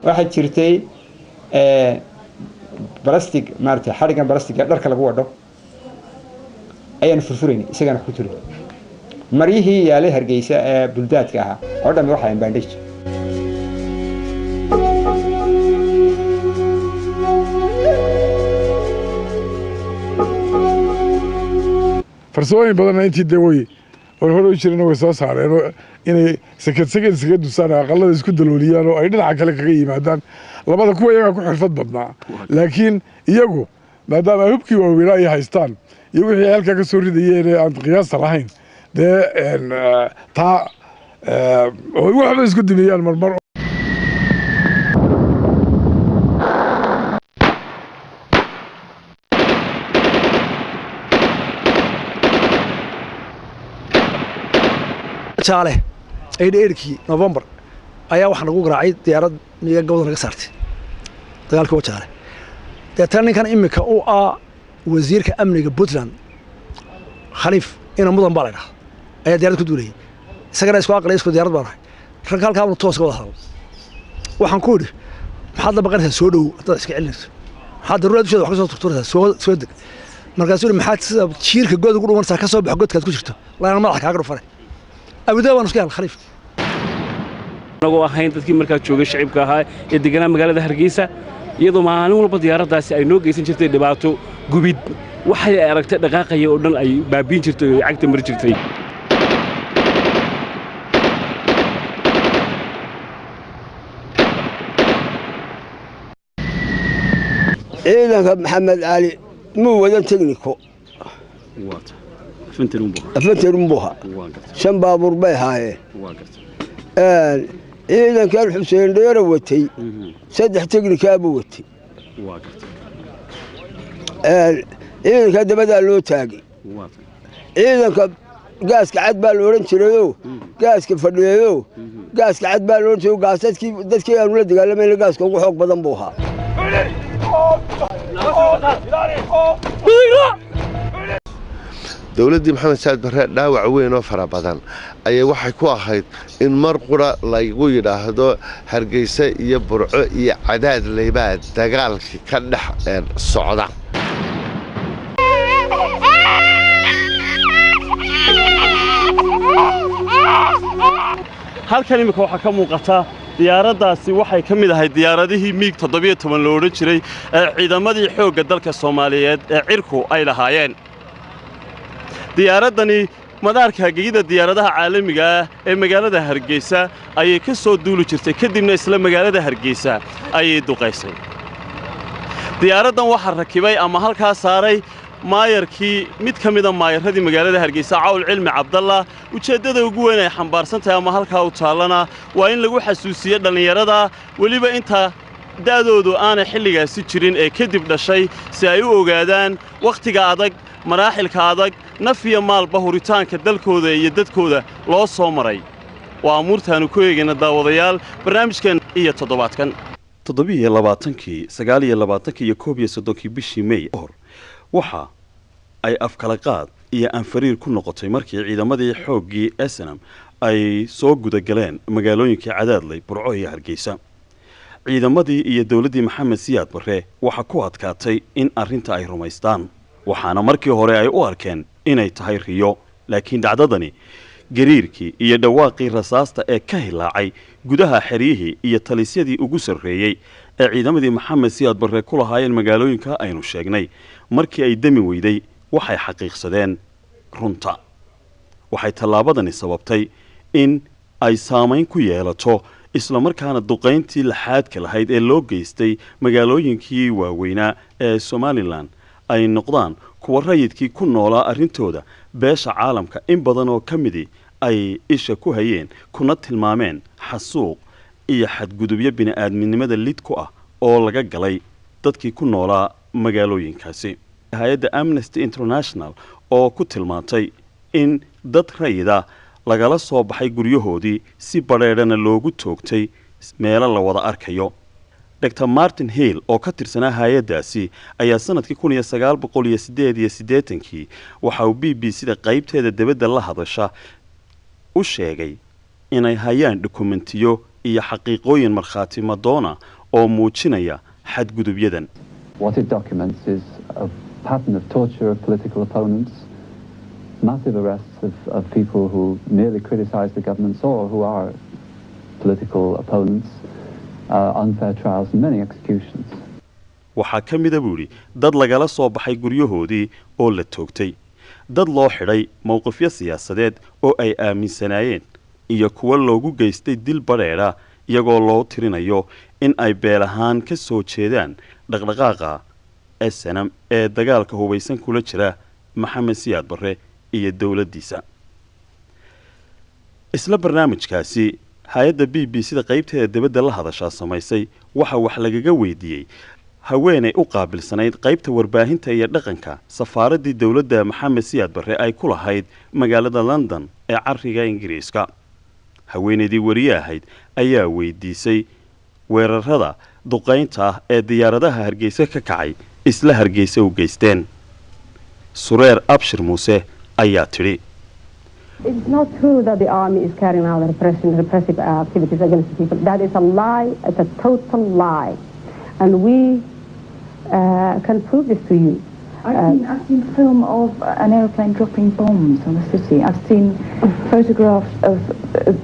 waxaa jirtay بلاستيك مارتي حرقة بلاستيك درك لجوا ده أيان فرفورين إسقنا كتير مريه يالله هرجيسة بلدات كها هذا مروحة عن بانديش فرسوين بدنا أنتي دوي والهرو يشيلنا وساس على إنه سكت وسنا قلنا يسكت دلوليانو أيضا عكلا كذي معدن لما تكون يجاكو حرفت بدنا لكن يجو ما دام يبكي وولاية هايستان يبغى يالك كسوري دي عند قياس صلاحين ده تا هو واحد يسكت دلوليان مرمر شاله إيركي نوفمبر أيها وحنا نقول راعي ديارات ميجا جودنا كسرت دجال كوا شاله تاني كان إمك أو وزير كأمن بوتلاند خليف إنه مدن بالغ أي ديارات كدولي سكر إسقاط قليل إسقاط ديارات بالغ رجال كانوا توس قوة وحنقول حدا بقرها سودو إسكعلنس حدا الرؤية شو حقصة دكتورها سودك مركزون محات تشير كجود يقولوا ورثة كسب بحقود كتكشرته لا أنا ما راح أقرب فرق أبدا ونسكال خليف نقول أخين تذكر مركز شوقي الشعب كهاي يدقنا مقالة هرقيسة iyadoo maalin walba diyaaradaasi ay noo geysan jirtay dhibaato gubid waxay aragtay dhaqaaqaya oo dhan ay baabiin jirtay oo cagta mar jirtay ciidanka maxamed cali muu wadan tekniko waata afanteerumbuha shan baabuur bay haayeen ciidanka Xuseen Dheere watay saddex teknikaaba watay ciidanka dabada loo taagay ciidanka gaaska cad baa loo oran jiray gaaska fadhiyo gaaska cad baa loo oran jiray gaasadkii dadkii aan la dagaalamayna gaaska ugu xoog badan buu ahaa dawladdii maxamed saad barre dhaawac weyn oo fara badan ayay waxay ku ahayd in mar qura lagu yiraahdo Hargeysa iyo Burco iyo Cadaad leebaa dagaalkii ka dhex socda halkan imika waxa ka muuqata diyaaradaasi waxay ka mid ahayd diyaaradihii MiG 17 loo oran jiray ciidamadii xoogga dalka Soomaaliyeed ee cirku ay lahaayeen diyaaradani madaarka hagida diyaaradaha caalamiga ah ee magaalada Hargeysa ayay ka soo duuli jirtay kadibna isla magaalada Hargeysa ayay duqaysay diyaaradan waxa rakibay ama halka saaray maayarkii mid kamida maayaradii magaalada Hargeysa Cawl Cilmi Cabdallah ujeedada ugu weyn ay xambaarsantahay ama halka uu taalana waa in lagu xasuusiyo dhalinyarada waliba inta daadoodu aan xilligaasi jirin ee kadib dhashay si ay u ogaadaan waqtiga adag maraaxilka adag nafiya maalba huritaanka dalkooda iyo dadkooda loo soo maray waa amuurtaanu ku eegayna daawadayaal barnaamijkan iyo toddobaadkan 27kii 29kii iyo 31kii bishii May waxa ay afkala qaad iyo anfariir ku noqotay markii ciidamadii xooggii SNM ay soo guda galeen magaalooyinkii Cadaadley Burco iyo Hargeysa ciidamadii iyo dawladdii Maxamed Siyaad Barre waxa ku adkaatay in arrinta ay rumaystaan waxaana markii hore ay u arkeen inay tahay riyo laakiin dhacdadani gariirkii iyo dhawaaqii rasaasta ee ka hilaacay gudaha xeriyihii iyo talisyadii ugu sarreeyay ee ciidamadii Maxamed Siyaad Barre ku lahaayeen magaalooyinka aynu sheegnay markii ay dami weyday waxay xaqiiqsadeen runta waxay tallaabadani sababtay in ay saameyn ku yeelato isla markaana duqeyntii laxaadka lahayd ee loo geystay magaalooyinkii waaweynaa ee Somaliland ay noqdaan kuwa rayidkii ku noolaa arrintooda beesha caalamka in badan oo ka midi ay isha ku hayeen kuna tilmaameen xasuuq iyo xadgudubyo bini'aadminimada lid ku ah oo laga galay dadkii ku noolaa magaalooyinkaasi hay'adda Amnesty International oo ku tilmaantay in dad rayida lagala soo baxay guryahoodii si badheedhana loogu toogtay meelo la wada arkayo Dr. Martin Hill oo ka tirsanaa hay'adaasi ayaa sanadkii 1988 waxa uu BBC-da qaybteeda dibadda la hadasha u sheegay inay hayaan dokumentiyo iyo xaqiiqooyin markhaati madoona oo muujinaya xadgudubyadan. What it documents is a pattern of torture of political opponents, massive arrests of people who merely criticize the governments or who are political opponents, unfair trials and many executions. waxaa ka mida buu yidhi dad lagala soo baxay guryahoodii oo la toogtay, dad loo xidhay mowqifyo siyaasadeed oo ay aaminsanaayeen, iyo kuwa loogu geystay dil badheedha iyagoo loo tirinayo in ay beel ahaan ka soo jeedaan dhaqdhaqaaqa SNM ee dagaalka hubaysan kula jira Maxamed Siyaad Barre iyo dowladdiisa. isla barnaamijkaasi hay'adda BBC-da qaybteeda dibadda la hadashaa samaysay waxa wax lagaga weydiiyey haweeney u qaabilsanayd qaybta warbaahinta iyo dhaqanka safaaraddii dowladda Maxamed Siyaad Barre ay ku lahayd magaalada London ee cariga Ingiriiska. haweeneydii wariye ahayd ayaa weydiisay weerarada duqaynta ah ee diyaaradaha Hargeysa ka kacay isla Hargeysa u geysteen. Sureer Abshir Muuse ayaa tidhi It's not true that the army is carrying out repressive activities against the people. That is a lie. It's a total lie. And we can prove this to you. I've seen film of an aeroplane dropping bombs on the city. I've seen photographs of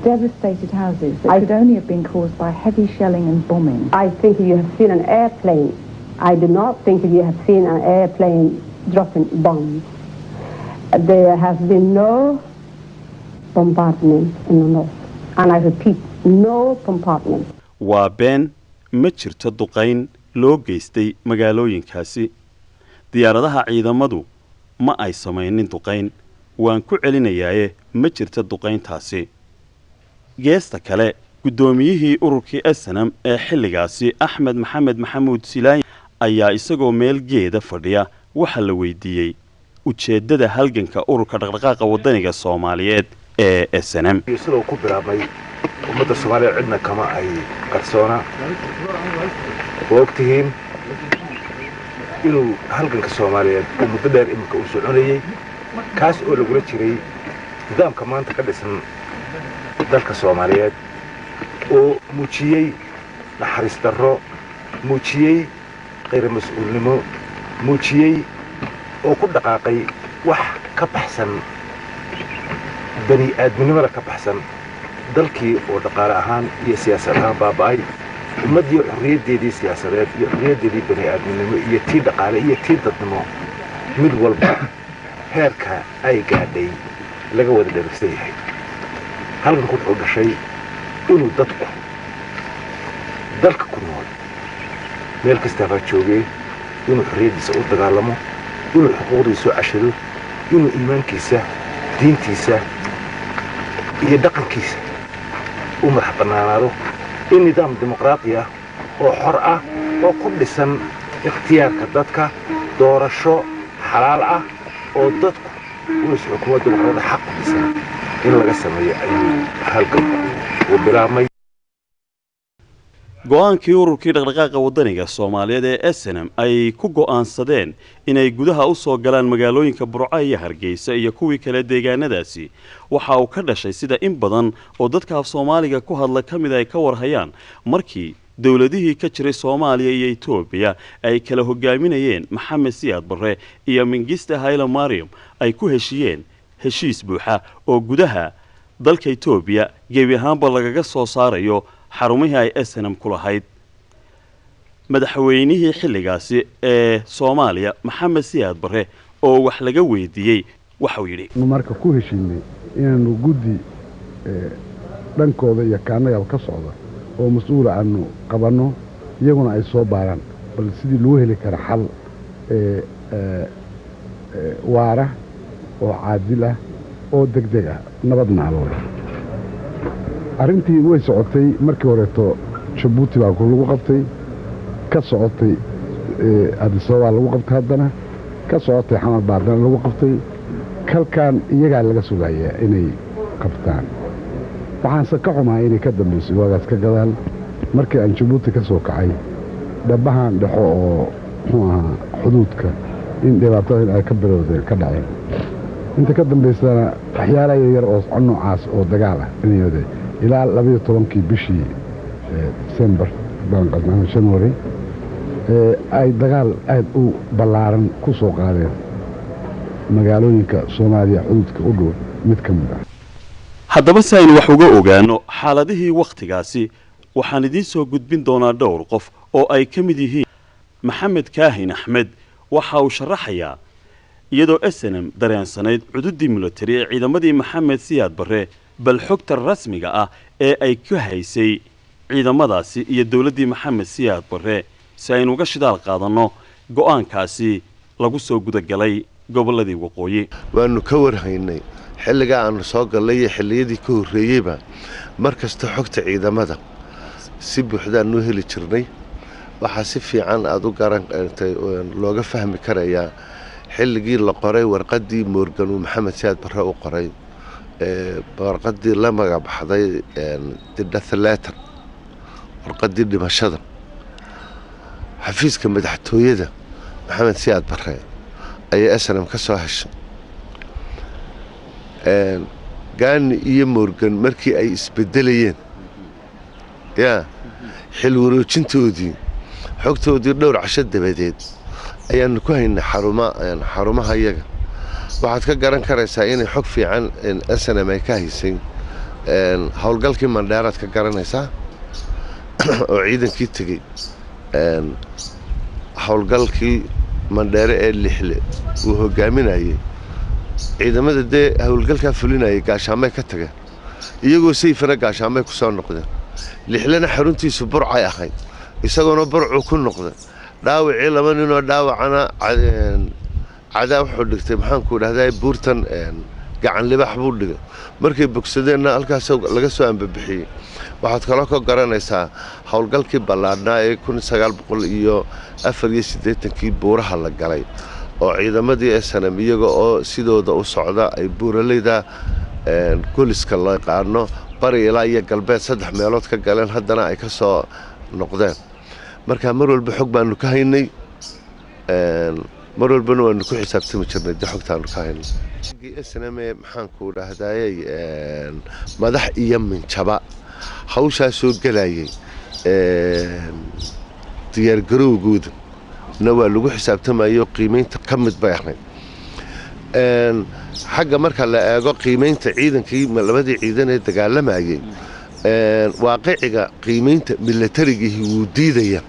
devastated houses that could only have been caused by heavy shelling and bombing. I think if you have seen an airplane, I do not think if you have seen an airplane dropping bombs. There has been no bombardment in the north. And I repeat, no bombardment. waa been ma jirto duqayn loo geystay magaalooyinkaasi. diyaaradaha ciidamadu ma ay samaynin duqayn, waan ku celinayaaye ma jirto duqayntaasi. geesta kale guddoomiyihii ururkii SNM ee xilligaasi Axmed Maxamed Maxamuud Silaany ayaa isagoo meel geeda fadhiya waxa la weydiiyey ujeedada halganka ururka dhaqdhaqaaqa wadaniga Soomaaliyeed ee SNM. sidoo ku bilaabay ummadda Soomaaliyeed cidna kama ay qarsoona waqtigiin inuu halganka Soomaaliyeed uu muddo dheer imika u soconayay kaas oo lagu jiray nidaamka maanta ka dhisan dalka Soomaaliyeed oo muujiyay naxariis darro, muujiyay qeyr mas'uulnimo, muujiyay oo ku dhaqaaqay wax ka baxsan bani aadminimada ka baxsan dalkii oo dhaqaale ahaan iyo siyaasad ahaan baaba'ay. ummadii xorriyaddeedii siyaasadeed iyo xorriyaddeedii bani aadminimo iyo tii dhaqaale iyo tii dadnimo mid walba heerka ay gaadhay laga wada dheregsan yahay. halganku wuxuu dhashay inuu dadku dalka ku nool meel kastaba joogay inuu xorriyaddiisa u dagaalamo, inuu xuquuqdiisa u cashado, inuu iimaankiisa, diintiisa iyo dhaqankiisa u madax bannaanaado, in nidaam dimuqraadi ah oo xor ah oo ku dhisan ikhtiyaarka dadka, doorasho xalaal ah oo dadku u xukumo dimuqraadi xaq u dhisan in laga sameeyo ayuu halganku u bilaabmay. go'aankii ururkii dhaqdhaqaaqa wadaniga Soomaaliyeed ee SNM ay ku go'aansadeen inay gudaha u soo galaan magaalooyinka Burco iyo Hargeysa iyo kuwii kale deegaanadaasi waxa uu ka dhashay sida in badan oo dadka af Soomaaliga ku hadla kamid ay ka warhayaan markii dawladihii ka jiray Soomaaliya iyo Itoobiya ay kala hogaaminayeen Maxamed Siyaad Barre iyo Mengistu Haile Mariam ay ku heshiyeen heshiis buuxa oo gudaha dalka Itoobiya gebi ahaanba lagaga soo saarayo xarumihii ay SNM ku lahayd. madaxweynihii xilligaasi ee Soomaaliya Maxamed Siyaad Barre oo wax laga weydiiyey waxa uu yidhi marka ku heshiinay inaanu guddi dhankooda iyo kaanaga ka socda oo mas'uul aanu qabanno iyaguna ay soo baaraan bal sidii loo heli kara xal waara oo caadil ah oo degdeg ah nabadna loo arrintii way socotay markii horeeto Djibouti baa lagu qabtay ka socotay Addis Ababa lagu qabtay haddana ka socotay Xamar Baardan lagu qabtay kalkan iyaga laga sugayaa inay qabtaan waxaan ka xumaa inay ka dambeysay wadaas ka gadaal markii aan Djibouti ka soo kacay dhabahan dhaxo oo xuduudka in dhibaatada ay ka bilowdeen ka dhaceen inta ka dambeysana waxyaalaha yar oo noocaas oo dagaal ah inay ilaa 12 bishii December baan qadnaa January ay dagaal aad u ballaaran ku soo qaadeen magaalooyinka Soomaaliya xuduudka u dhow mid ka mid ah. haddaba si aynu wax uga ogaano xaaladihii wakhtigaasi waxaan idiin soo gudbin doonaa dhowr qof oo ay ka mid yihiin maxamed kaahin axmed waxa uu sharaxayaa iyadoo SNM dareensanayd cududii military ee ciidamadii maxamed siyaad barre bal xogta rasmiga ah ee ay ka haysay ciidamadaasi iyo dawladdii maxamed siyaad barre si aynu uga shidaal qaadanno go'aankaasi lagu soo gudagalay gobolladii waqooyi. waanu ka warhaynay xilliga aanu soo galay iyo xilliyadii ka horreeyeyba mar kasta xogta ciidamada si buuxdaan u heli jirnay. waxaa si fiican aad u garan looga fahmi karayaa xilligii la qoray warqaddii Morgan uu maxamed siyaad barre u qoray warqaddii la magacaabay the death letter warqaddii dhimashada xafiiska madaxtooyada maxamed siyaad barre ayay SNM ka soo heshay. gaani iyo Morgan markii ay isbedelayeen xil wareejintoodii xogtoodii dhowr casho dabadeed ayaanu ku haynay xarumaha iyaga. waxaad ka garan karaysaa inay xog fiican SNM ay ka haysay howlgalkii Mandheeraad ka garanaysaa oo ciidankii tegey howlgalkii Mandheere ee Lixle uu hogaaminayay ciidamada dee howlgalkaa fulinayay gaashaamay ka tageen iyagoo sayfana gaashaamay ku soo noqdeen. Lixlena xaruntiisu Burcay ahayd isagoona Burcu ku noqday dhaawacii laba nin oo dhaawacana cadaa wuxuu dhigtay maxaan ku dhahdaa buurtan gacan libax buu dhigay markay bogsadeenna halkaas laga soo ambabixiyey. waxaad kaloo ka garanaysaa howlgalkii ballaadhnaa ee 1984 buuraha la galay oo ciidamadii SNM iyaga oo sidooda u socda ay buuraleyda goliska loo yaqaano bari ilaa iyo galbeed 3 meelood ka galeen haddana ay ka soo noqdeen. marka mar walba xog baanu ka haynay mar walbana waanu ku xisaabtami jirnay xogtaanu ka haynay. SNM maxaan ku dhahdaayay madax iyo minjaba hawshaa soo galayay diyaar garowgooda na waa lagu xisaabtamayo qiimeynta ka mid bay ahayd. xagga marka la eego qiimeynta ciidankii labadii ciidan ee dagaalamayay waaqiciga qiimeynta militarigii wuu diidaya.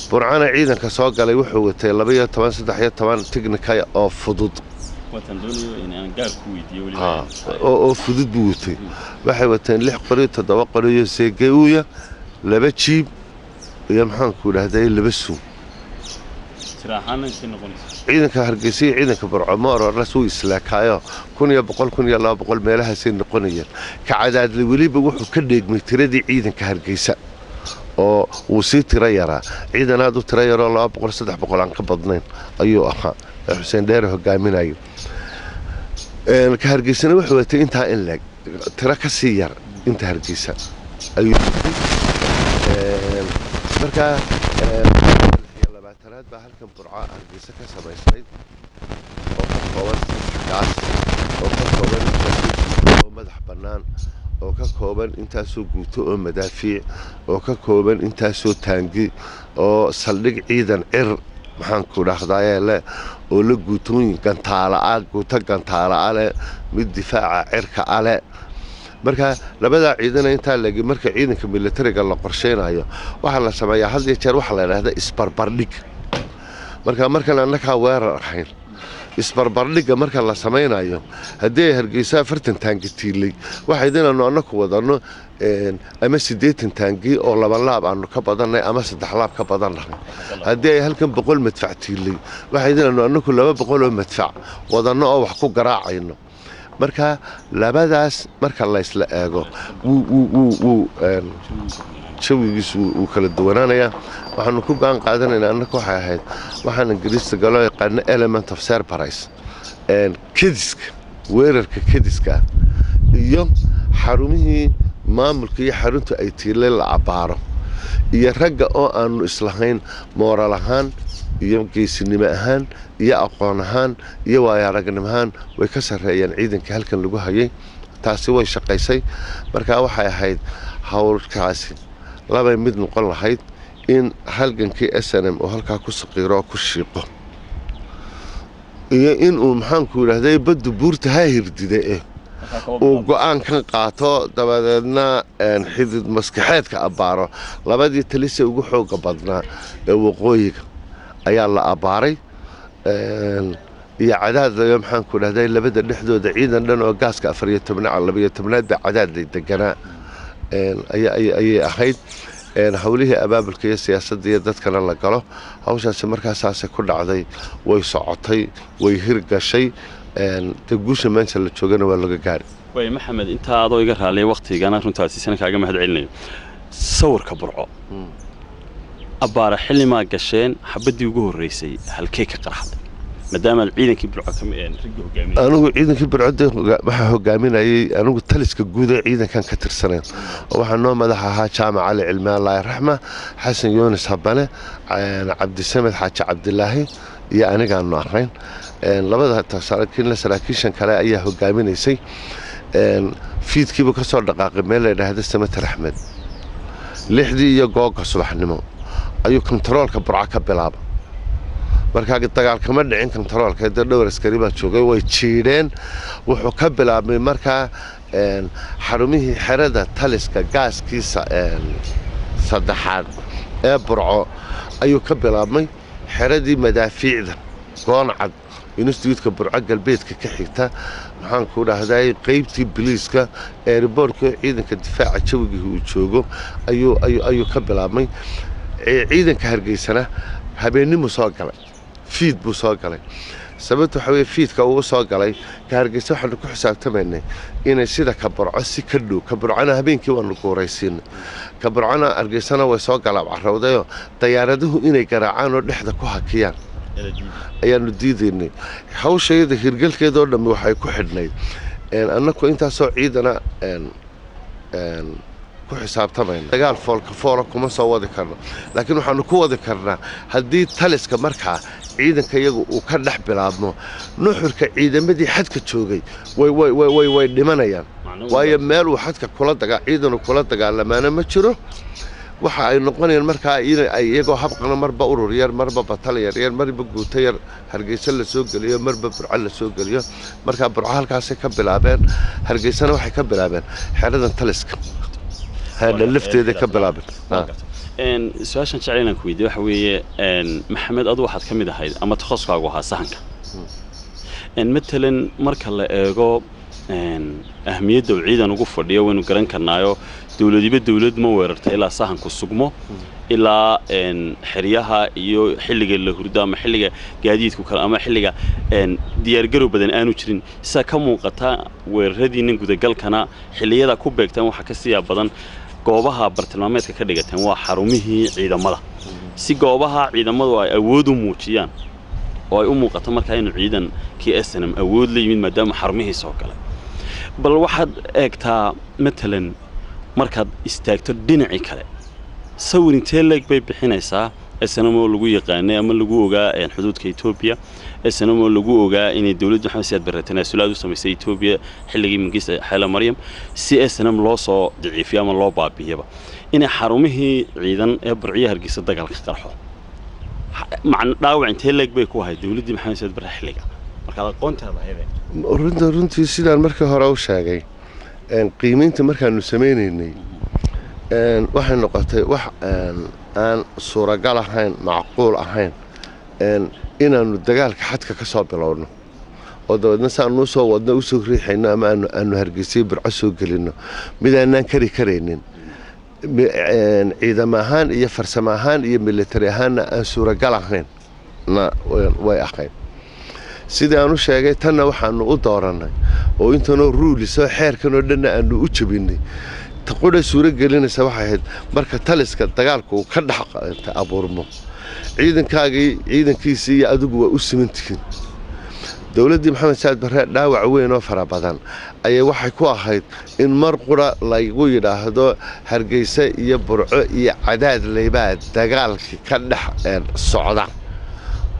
burcana ciidanka soo galay wuxuu watay 12-13 technical oo fudud oo fudud buu watay. waxay wateen 6 qori 7 qori seegeuya 2 jiib iyo maxaan ku dhahday 2 suun. ciidanka Hargeysa iyo ciidanka Burco Moororna soo islaakaayo 1100-1200 meelahaas ay noqonayeen. ka cadaadli waliba wuxuu ka dheegmay tiradii ciidanka Hargeysa oo uu sii tira yaraa ciidanaad u tira yaro 200-300 aan ka badnayn ayuu ahaa Xuseen Dheere hogaaminayo. ka Hargeysana wuxuu watay intaa in lag tira ka sii yar inta Hargeysa ayuu marka labaatanaad baa halkan Burco Hargeysa ka samaysay oo ka kooban gaas oo ka kooban oo madax bannaan oo ka kooban intaasoo guuto oo madaafiic oo ka kooban intaasoo taangi oo saldhig ciidan cir maxaan ku dhahdaayee leh oo la guutooyin gantaala guuto gantaala leh mid difaaca cirka ale. marka labada ciidan inta laga marka ciidanka militariga la qorsheynayo waxa la sameeyaa had iyo jeer waxa la yiraahdaa isbarbardhig. markan annaka weerar ahayn isbarbardhiga marka la sameynayo hadii Hargeysa 40 taangi tiilay waxa idinaanu annaku wadano ama 80 taangi oo laba laab aanu ka badanay ama 3 laab ka badanay. hadii ay halkan 100 madfac tiilay waxa idinaanu annaku 200 oo madfac wadano oo wax ku garaacayno. marka labadaas marka la isla eego shawigiisu uu kala duwanaanaya. waxaanu ku gaan qaadanaynaa annaka waxay ahayd waxaan Ingiriiska galo yaqaan element of surprise kediska weerarka kediska iyo xarumihii maamulka iyo xarunta ay tiilay la abaaro iyo ragga oo aanu islahayn moral ahaan iyo geesinimo ahaan iyo aqoon ahaan iyo waayo-aragnimo ahaan way ka sareeyeen ciidanka halkan lagu hayay. taasi way shaqaysay. marka waxay ahayd hawlkaasi labay mid noqon lahayd in halgankii SNM oo halkaa ku saqiiro oo ku shiiqo iyo in uu maxaanku yidhaahday baddu buurta ha hirdida uu go'aan kan qaato dabadeedna xidid maskaxeedka abbaaro labadii talise ugu xooga badnaa ee waqooyiga ayaa la abbaaray iyo cadaad laga maxaanku yidhahday labada dhexdooda ciidan dhan oo gaaska 12 ba cadaad lay deganaa ayay ahayd hawlihii abaabulka iyo siyaasadda iyo dadkana la galo hawshaasi markaasaasay ku dhacday way socotay way hirgashay guusha maanta la joogana waa laga gaari way maxamed inta adoo iga raaliye waqtigana runtaasi sana kaaga mahad celinayo sawirka burco abbaara xilli ma gasheen xabadii ugu horeysay halkee ka qarxday maadaama ciidankii burco anigu ciidankii burco waxa hogaaminayay anigu taliska guud ee ciidankan ka tirsaneen waxa noo madax ahaa jaamac cali cilmi allah raxma xasan yoonis habane cabdi samed xaaji cabdilaahi iyo anigaanu ahayn labada saraakiishan kale ayaa hogaaminaysay fiidkiiba ka soo dhaqaaqay meel la yidhaahdo samater axmed 6dii iyo googa subaxnimo ayuu kontaroolka burco ka bilaaba markaa dagaal kama dhicin kontaroolka dhowr askari baa joogay way jiidheen wuxuu ka bilaabmay markaa xarumihii xerada taliska gaaskiisa saddexaad ee burco ayuu ka bilaabmay xeradii madaafiicda gooncad instituutka burco galbeedka ka xigta maxaanku dhahday qaybtii biliiska eeriboorka ciidanka difaaca jawigii uu joogo ayuu ka bilaabmay ciidanka hargeysana habeenimo soo galay fiid buu soo galay sababta waxa weeye fiidka uu soo galay ka hargeysa waxaanu ku xisaabtamaynay inay sida ka burco si ka dhow ka burcana habeenkii waanu guuraysiin ka burcana hargeysana way soo galaa carrawdayo diyaaraduhu inay garaacaan oo dhexda ku hakiyaan ayaanu diidaynay hawshayada hirgalkeeda oo dhammi waxay ku xidhnayd annagu intaasoo ciidana ku xisaabtamayna dagaal foolka kuma soo wadi karno laakiin waxaanu ku wadi karnaa haddii taliska markaa ciidanka iyagu uu ka dhex bilaabmo nuxurka ciidamadii xadka joogay way dhimanayaan waayo meel uu xadka ciidanu kula dagaalamaana ma jiro waxa ay noqonayaan markaa ay iyagoo habqana marba urur yar marba batal yar marba guuto yar hargeysa la soo geliyo marba burco la soo geliyo markaa burco halkaasay ka bilaabeen hargeysana waxay ka bilaabeen xeradan taliska هذا اللفت هذا كبلابل. سؤال شعرنا كويدي وحوي محمد أضو واحد كم ده هيدا أما تخصص كاغوها سهنك. مثلاً مركل جو أهمية دولية نوقف فردية ونقرن كنايو دولة بدولة ما ورت إلى سهن كسجمه إلى حريها يو حلقة الهردا ما حلقة جديد كوكر أما حلقة ديار جرو بدن أنو ترين سكمو قطع وردي نقول دجال كنا حلية ذا كوبك تمو حكسية بدن قوبها برتلامات كده تمو حرمه عيد ملا سي قوبها عيد ملا أودو موتيان وأمو قطع مركين عيدا كي أسنم أود لي من مدام حرمه سوكله بل واحد أكتا مثلاً مركز استاجتر دينعي كله سوي نتيلك بحنيسة السنة لجو يقانع أما لجو جا حدود كإثيوبيا السنة لجو جا إن الدولة محمسيات برتنا سلادو سمي إثيوبيا حلقي من قصة حالة مريم سي السنة ملاصة ضعيفة من الله بابيه با إن حرمه عيدا برعيه هرقصة دقال اخترحه مع داوع نتيلك بيكوها الدولة محمسيات برحلقة مركز قنت هذا runtii sidaan markii hore u sheegay qiimeynta markaanu sameeynay waxay noqotay wax aan suuragal ahayn macquul ahayn inaanu dagaalka xadka ka soo bilowno oo dabadna saanu soo wadno u soo riixayno ama aanu hargeysay burco soo gelino mid aanan kari kareynin ciidamo ahaan iyo farsamo ahaan iyo military ahaan aan suuragal ahayn way ahayd sidii aanu sheegay tanna waxaanu u dooranay oo intanoo ruulisoo xeerkan oo dhanna aanu u jabinay taqudha suuro gelinaysa waxay ahayd marka taliska dagaalku uu ka dhex abuurmo ciidankiisii iyo adigu waa u simantihiin dowladdii maxamed saad barre dhaawac weyn oo fara badan ayay waxay ku ahayd in mar qura lagu yidhaahdo hargeysa iyo burco iyo cadaad leybaa dagaalkii ka dhex socda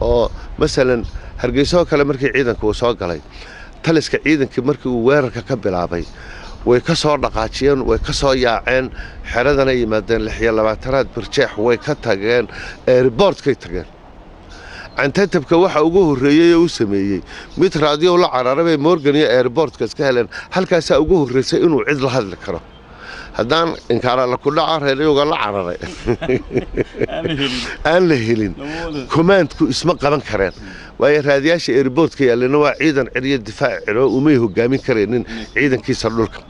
oo masalan hargeysa oo kale markii ciidanku uu soo galay taliska ciidankii markii uu weerarka ka bilaabay way ka soo dhaqaajiyeen way ka soo yaaceen xeradana yimaadeen 26aad birjeex way ka tageen airportkay tageen cantatabka waxa ugu horeeyay oo uu sameeyay mid raadiyo la cararay Morgan iyo airportka iska heleen halkaas ugu horeysay inuu cid la hadli karo haddaan inkaara la ku dhaca reeriyoga la cararay aan la helin commandku isma qaban kareen way raadiyaasha airportka yaalina waa ciidan ciriyo difaac ciro uma hogaamin kareenin ciidankiisa dhulka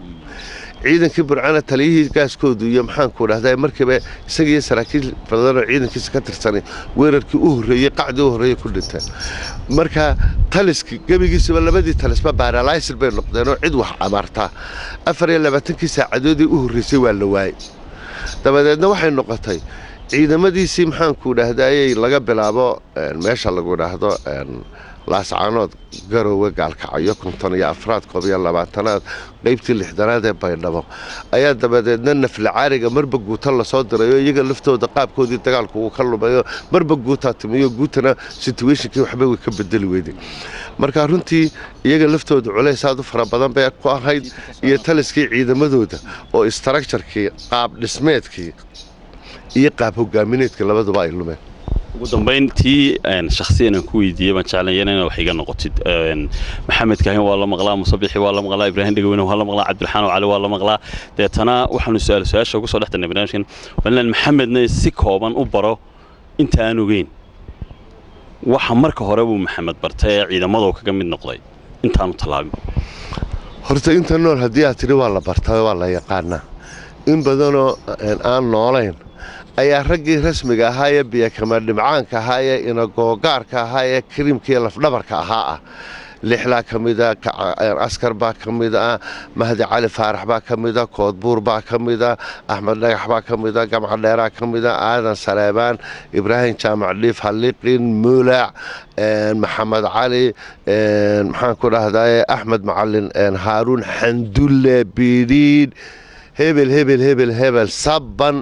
ciidankii burcana taliyihii gaaskoodu iyo maxaan ku dhahdaa markiiba isaga saraakiil badan oo ciidankiisa ka tirsanay weerarkii u horeeyay qacdii u horeeyay ku dhinteen marka taliski gabigiisaba labadii talisba paralyzer bay noqdeen oo cid wax amarta 24 saacadoodii u horeysay waa la waayay dabadeedna waxay noqotay ciidamadiisii maxaan ku dhahdaayay laga bilaabo meesha lagu dhahdo laascaanood garowe gaalkacyo 54 qaybtii 6aad ee baydhabo ayaa dabadeedna nafla caariga marba guuta la soo dirayo iyaga laftooda qaabkoodii dagaalku uu ka lumayo marba guuta timiyo guutana situationkii waxba way ka bedeli weydeen marka runtii iyaga laftooda culays aad u fara badan bay ku ahayd iyo taliskii ciidamadooda oo structure-kii qaab dhismeedkii iyo qaab hogaamineedkii labaduba ay lumeen ugu dambeyntii shakhsiyan ku weydiiyay ma jeclayeen inay wax iga noqotid maxamed kaahin waa la maqlaa musabixi waa la maqlaa ibraahim dhagaweyne waa la maqlaa cabdiraxmaan cali waa la maqlaa deetana waxaanu su'aasha ugu soo dhaxtay barnaamijkan walaan maxamedna si kooban u baro inta aan ogeyn waxa marka hore uu maxamed bartay ciidamada kaga mid noqday intaanu talaabin horta inta nool haddii aad tiri waa la bartay waa la yaqaanaa in badanoo aan noolayn ayaa raggii rasmiga ahaa ee biyo kama dhimcaanka ahaa ee inagoogaarka ahaa ee kariimkii lafdhabarka ahaa lixlaa ka mida askar baa ka mid ah mahdi cali faarax baa ka mid ah koodbuur baa ka mid ah axmed dhagax baa ka mid ah gamca dheeraa ka mid ah aadan saleebaan ibraahim jaamac dhiif halliqin muulaac maxamed cali maxaan ku dhahdaa axmed macalin haaruun xandulle biidhiidh hebel sabban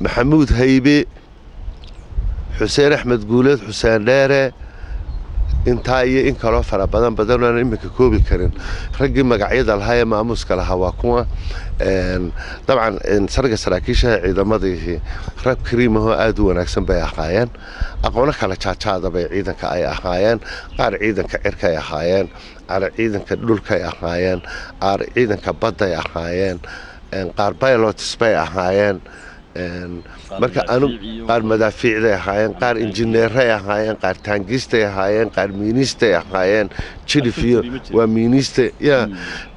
maxamuud haybe xuseen axmed guuleed xuseen dheere intaa iyo in kaloo fara badan aan iminka koobi karin raggii magacyada lahaa ee maamuuska lahaa waa kuwa dabcan sarga saraakiisha ciidamadii rab kariimahoo aad u wanaagsan bay ahaayeen aqoono kala jaajaada bay ciidanka ay ahaayeen qaar ciidanka cirka ay ahaayeen qaar ciidanka dhulka ay ahaayeen qaar ciidanka badda ay ahaayeen qaar pilots bay ahaayeen marka anu qaar madaafiicday ahaayeen qaar injineeray ahaayeen qaar taangistay ahaayeen qaar miinistay ahaayeen jirifiyo waa miiniste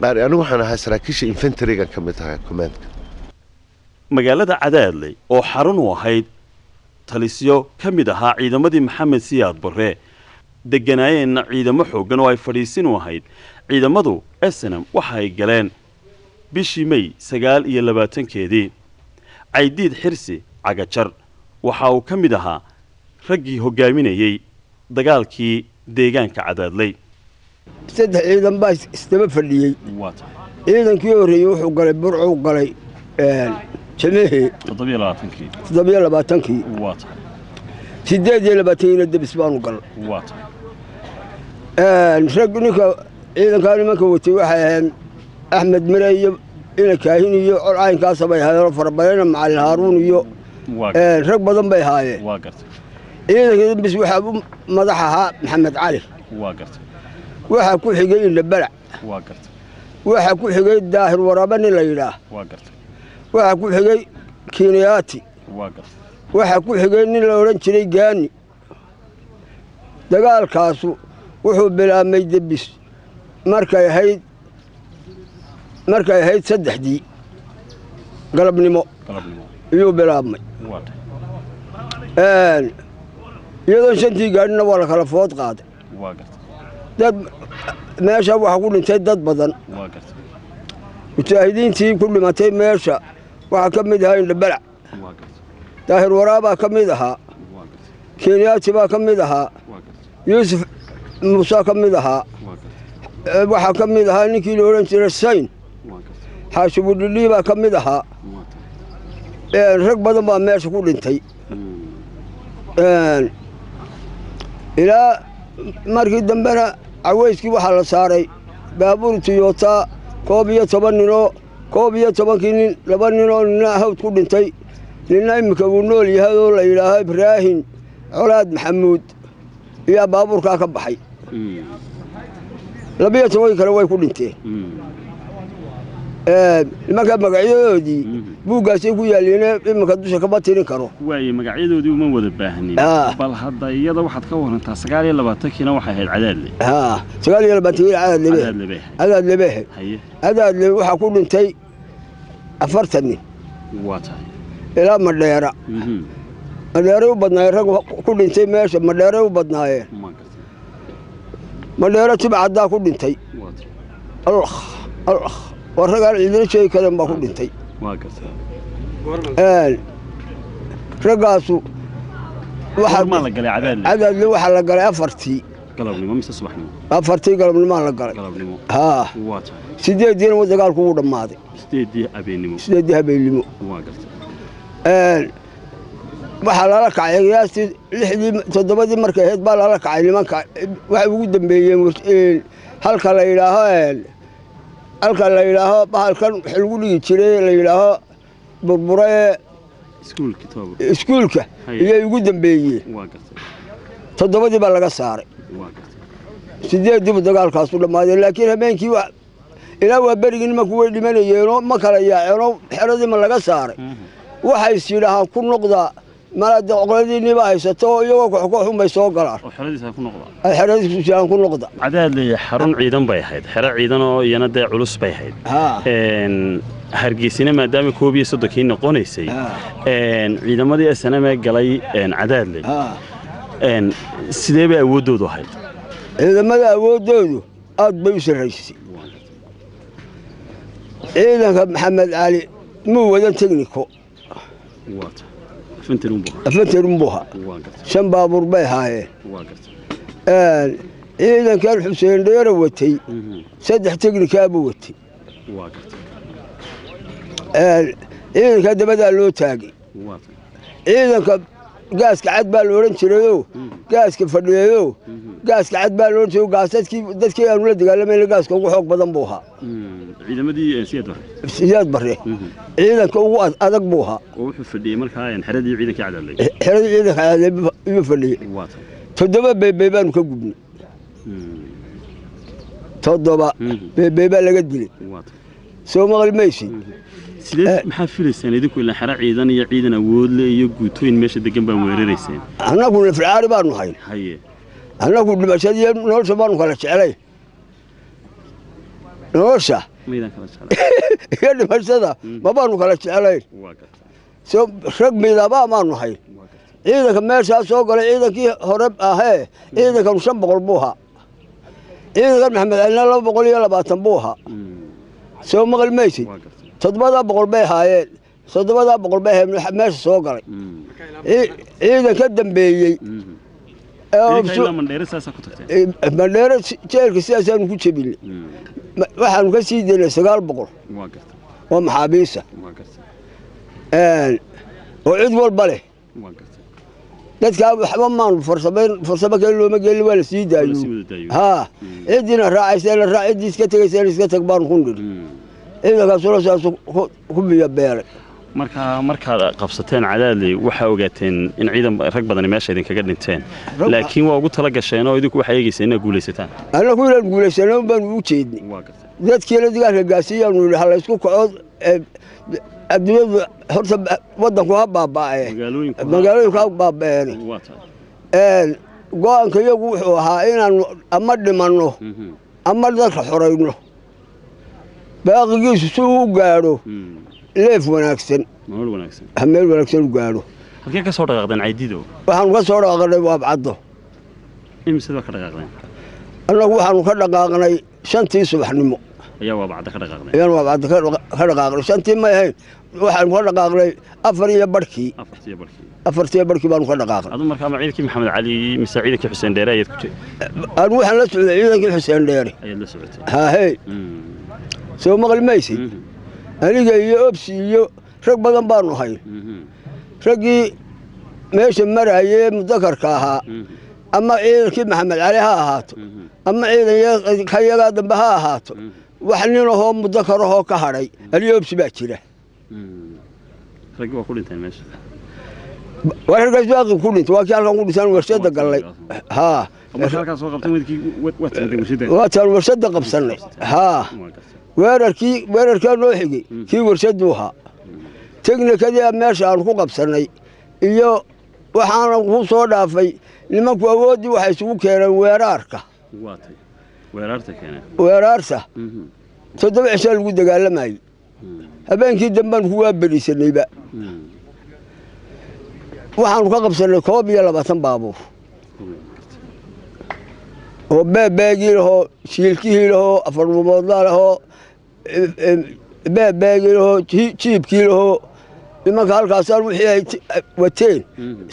qaar anigu waxaan ahaa saraakiisha infantryga ka mid ahaa commandka magaalada Cadaadley oo xarun u ahayd talisyo ka mid ahaa ciidamadii Maxamed Siyaad Barre deganaayeen ciidamo xoogan oo ay fadhiisin u ahayd ciidamadu SNM waxa ay galeen bishii May 29keedii Caydiid Xirsi Cagajar waxa uu ka mid ahaa raggii hogaaminayay dagaalkii deegaanka Cadaadley saddex ciidan baa isdaba fadhiyay ciidankii horeeyay wuxuu galay burcu galay jamaahii 27kii sideed iyo 20 debis baanu gal rag ninka ciidanka nimanka watay waxay ahayn axmed mire iyo ina kaahin iyo caynkaas bay ahaayeen farabadan macalin haaruun iyo rag badan bay ahaayeen ciidanka debis waxa madax ahaa maxamed cali waxa ku xigay indhabalac waxa ku xigay daahir waraabani la yiraahdo waxa ku xigay kiiniyati waxa ku xigay nin la oran jiray gaani dagaalkaasu wuxuu bilaabmay debis markay ahayd saddexdii galabnimo ayuu bilaabmay iyadoo shantii gaadhina waa la kala food qaaday dad meesha waxa ku dhintay dad badan mujaahidiintii ku dhimatay meesha waxa ka mid ahaa indhabalac daahir waraabaa ka mid ahaa kiiniyati baa ka mid ahaa yuusuf muuse ka mid ahaa waxaa ka mid ahaa ninkii la odhan jiray sayn xaashibudhidhii baa ka mid ahaa rag badan baa meesha ku dhintay ilaa markii dambena cawayskii waxaa la saaray baabuur tiyootaa koob iyo tobankii nin laba ninoo nina hawd ku dhintay nina iminka uu nool yahay oo la yidhaaho ibraahim colaad maxamuud iyaa baabuurkaa ka baxay 12 kale way ku dhinteen nimanka magacyadoodii buuggaasay ku yaalliin iminka dusha kama tirin karo waaye magacyadoodii uma wada baahnin bal hadda iyada waxaad ka warantaa 29kiina waxay ahayd cadaadle 29 cadaadle cadaadle waxaa ku dhintay 40 nin waa tahay ilaa madheera madheeray u badnaayeen rag ku dhintay meesha madheeray u badnaayeen madheera tibcaddaa ku dhintay allah warragaan ciidina sheegi kareen baa ku dhintay raggaasu cadaadle waxaa la galay 4tii galabnimaa la galay haa 8diina dagaalku wuu dhammaaday 8 habeennimo waxaa lala kacay qiyaastii 7dii markay ahayd baa lala kacay nimanka waxay ugu dambeeyeen halka la yidhaaho bahalkan waxa lagu dhigi jiray la yidhaaho burbure iskuulka iyay ugu dambeeyeen 7dii baa laga saaray 8diibu dagaalkaasu dhammaaday laakiin habeenkii ilaa waa berigii nimanku way dhimanayeenoo ma kala yaaceenoo xeradiima laga saaray waxay is yidhaahaan ku noqdaa malada oqoladiinniba haysato iyagoo kooxunbay soo galaan xeradiisa ku noqda cadaadle xarun ciidan bay ahayd xero ciidan oo iyana dee culus bay ahayd hargeysina maadaama 31 noqonaysay ciidamadii SNM galay cadaadle sidee bay awoodoodu ahayd ciidamada awoodoodu aad bay u sarraysay ciidanka maxamed cali muu wadan tekniko afantarumbuha 5 baabuur bay ahaayeen ciidankan xuseen dheere watay 3 teknikaabuu watay ciidanka dabadaa loo taagay ciidanka gaaska cad baa la odhan jirayoo gaaska fadhiyeeyoo gaaska cad baa la odhan jiray gaasadkii dadkii aanu la dagaalamayna gaaska ugu xoog badan buu ahaa ciidamadii siyaad barre ciidanka ugu adag buu ahaa oo wuxuu fadhiyey markaa xeradii ciidanka cadaadle ayuu fadhiyey 7 beebey baanu ka gubnay 7 beebey baa laga dilay soo maqli maysi sidee maxaa filaysaan idinku ilaa xero ciidan iyo ciidan awood leh iyo guutooyin meesha degan baan weerarayseen annagu nafcaari baanu hayn annagu dhimashadii nolosha baanu kala jecelay nolosha iyo dhimashada ma baanu kala jecelayn soo rag midaba maanu hayn ciidanka meeshaa soo galay ciidankii hore ahee ciidankan 500 buu ahaa ciidankan maxamed calina 220 buu ahaa soo maqli maysid 700 bay ahaayeen 700 bay meesha soo galay ciidan ka dambeeyey mandheere jeelka sidaasaanu ku jebinay waxaanu ka sii daynay 900 oo maxaabiisa oo cid walba leh dadkaa waxba maanu farsamo kale looma gelin waa la sii daayo haa ciddina raacayseen ciddii iska tegayseen iska tag baanu ku nidhi ciidankaasuna saas ku biyo beelay markaad qabsateen cadaadle waxaa ogaateen in ciidan rag badan meesha idinkaga dhinteen laakiin waa ugu tala gasheen oo idinku waxay eegayseen inaad guulaysataan annagu inaan guulaysano baanu u jeednay dadkiina dagaalka gaasiyaanu yidhi ha laysku kaco adduunyadu horta waddanku ha baaba'e magaalooyinku ha baaba'eene go'aanka iyagu wuxuu ahaa inaanu ama dhimanno ama dadka xorayno baaqigiisu si uu u gaadho leef wanaagsan meel wanaagsan u gaadho halkee ka soo dhaqaaqdeen caydido waxaanu ka soo dhaqaaqnay waabcaddo imisada ka dhaqaaqdeen annagu waxaanu ka dhaqaaqnay 5tii subaxnimo ayaa waabcadda ka dhaqaaqnay ka dhaqaaqnay 5tii may ahayn waxaanu ka dhaqaaqnay 4 iyo barkii baanu ka dhaqaaqnay adu markaa ciidankii maxamed cali mise ciidankii xuseen dheere ayaad ku jirtay anu waxaan la socday ciidankii xuseen dheere ayaad la socotay haahey soo maqli maysid aniga iyo obsi iyo rag badan baanu hayn raggii meesha marayee mudakarka ahaa ama ciidankii maxamed cali ha ahaato ama ciidan ka yagaa dambe ha ahaato wax ninahoo muddo karahoo ka hadhay alyoobsi baa jira raggi waa ku dhinteen meesha wararkaas baaqi ku dhintay waa kii halkan ku dhintaan warshada gallay haa halkaas soo qabtay midkii waataan warshada qabsannay haa weerarkaa noo xigay kii warshaduu ahaa teknikadii meesha aan ku qabsannay iyo waxaana ku soo dhaafay nimanku awooddii waxay isugu keeneen weeraarta 7 cisho lagu dagaalamayay habeenkii dambaan ku waabadhiisanayba waxaanu ka qabsannay 22 baabuur oo beebeegii lahoo shiilkihii lahoo afarmumoodlaa lahoo beebeegii lahoo jiibkii lahoo nimanka halkaasaan wixii ay wateen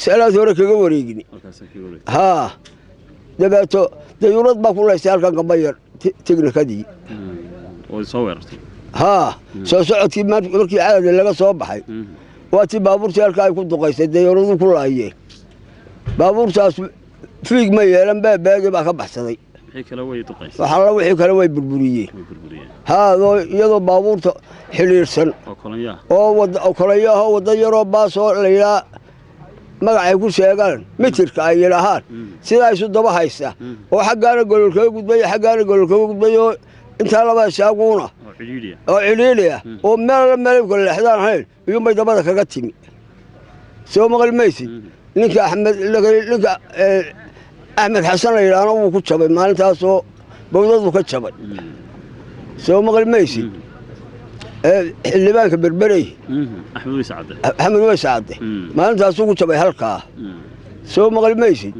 salaad hore kaga wareegin haa dabeeto dayuurad baa ku laysay halkan gambayar teknikadii oo soo weerartay haa soo socodkii markii caadada laga soo baxay waatii baabuurtii halkaa ay ku duqaysay dayuuradu ku laayeen baabuurtaas fiig ma yeelan beebeegii baa ka baxsaday wixii kale way burburiyeen haa iyadoo baabuurta xidhiirsan oo kolonyaahoo wadda yaroo baasoo layidhaa magacay ku sheegaan mitirka ay yidhaahaan sidaa isu daba haysta oo xaggaana golol kaga gudbay xaggaana golol kaga gudbayoo intaa laba shaaguuna oo cidhiidhi ah oo meelka leexdaan ahayn iyuunbay dabada kaga timi soo maqli maysid ninka axmed xasan la yidhaahna wuu ku jabay maalintaasoo bawdadu ka jabay soo maqli maysid xildhibaanka berberey axmed weys cadde maalintaasuu ku jabay halkaa soo maqli maysid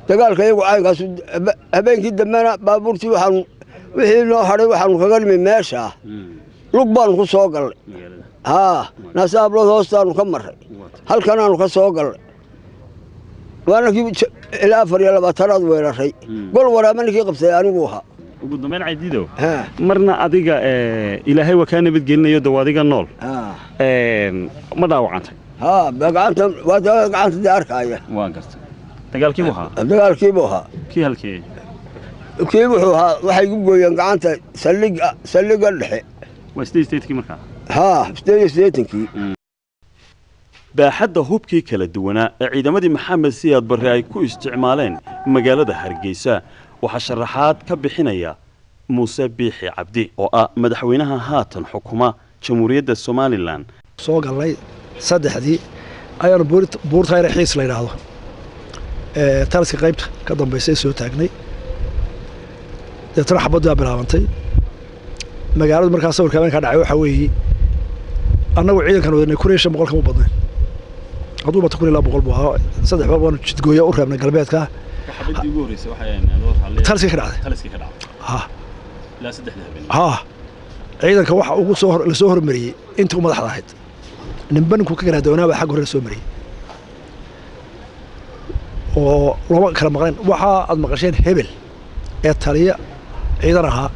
dagaalka iyagu caynkaasu habeenkii dambena baabuurtii wixii noo hadhay waxaanu kaga nimi meeshaa lug baanu ku soo gallay haa nasaablood hoostaanu ka marray halkanaanu ka soo gallay waana kii ilaa 24aad weeraray gol waraama ninkii qabtay anigu ahaa ugu dambeyn caydiido marna adiga ilaahay waa kaa nabadgelinayo dawaadiga nool ma dhaawacantay haa gacanta arkaya waan gartay dagaalkii buu ahaa kii halkee kii wuxuu ahaa waxay ku gooyeen gacanta saldhigga dhexe waa 8 markaa haa 8 baaxadda hubkii kala duwanaa ee ciidamadii maxamed siyaad barre ay ku isticmaaleen magaalada hargeysa waxaa sharaxaad ka bixinaya muuse biixi cabdi oo ah madaxweynaha haatan xukuma jamhuuriyadda somalilan soo galnay 3dii ayaanu buurtayra xiis la yidhaahdo taliska qaybta ka dambaysay soo taagnay deetana xabaddu baa bilaabantay magaaladu markaa sawirka habeenkaa dhacay waxaa weeye annagu ciidankan wadanay 500 kama badnayn hadduu bato 100 buu ahaa 3 bal waanu jidgooya u reebnay galbeedka taliska ka dhacday haa ciidanka waxa ugu la soo hormariyey intii madaxda ahayd ninbanku ka garaadoonaa baa xag hore la soo mariyey oo lama kala maqleen waxa aad maqasheen hebel ee taliya ciidan ahaa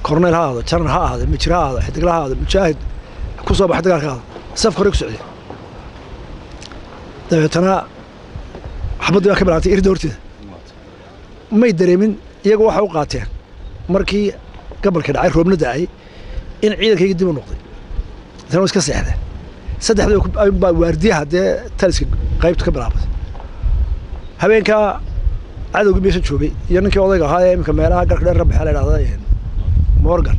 korneyl ha ahaado jaran ha ahaado mijir ha ahaado xidigla ha ahaado mujaahid ku soo baxay dagaalkaada safka hore ku socday dabeetana xabadii baa ka bilaabtay irida horteeda may dareemin iyagu waxay u qaateen markii gabalka dhacay roobna da'ay in ciidankayga dib u noqday tan iska seexday 3 baa waardiyaha dee taliska qaybta ka bilaabay habeenka cadowgii meesha joogay iyo ninkii odayga ahaa ee imika meelaha garka dheer rabaxa la yidhaahdo morgan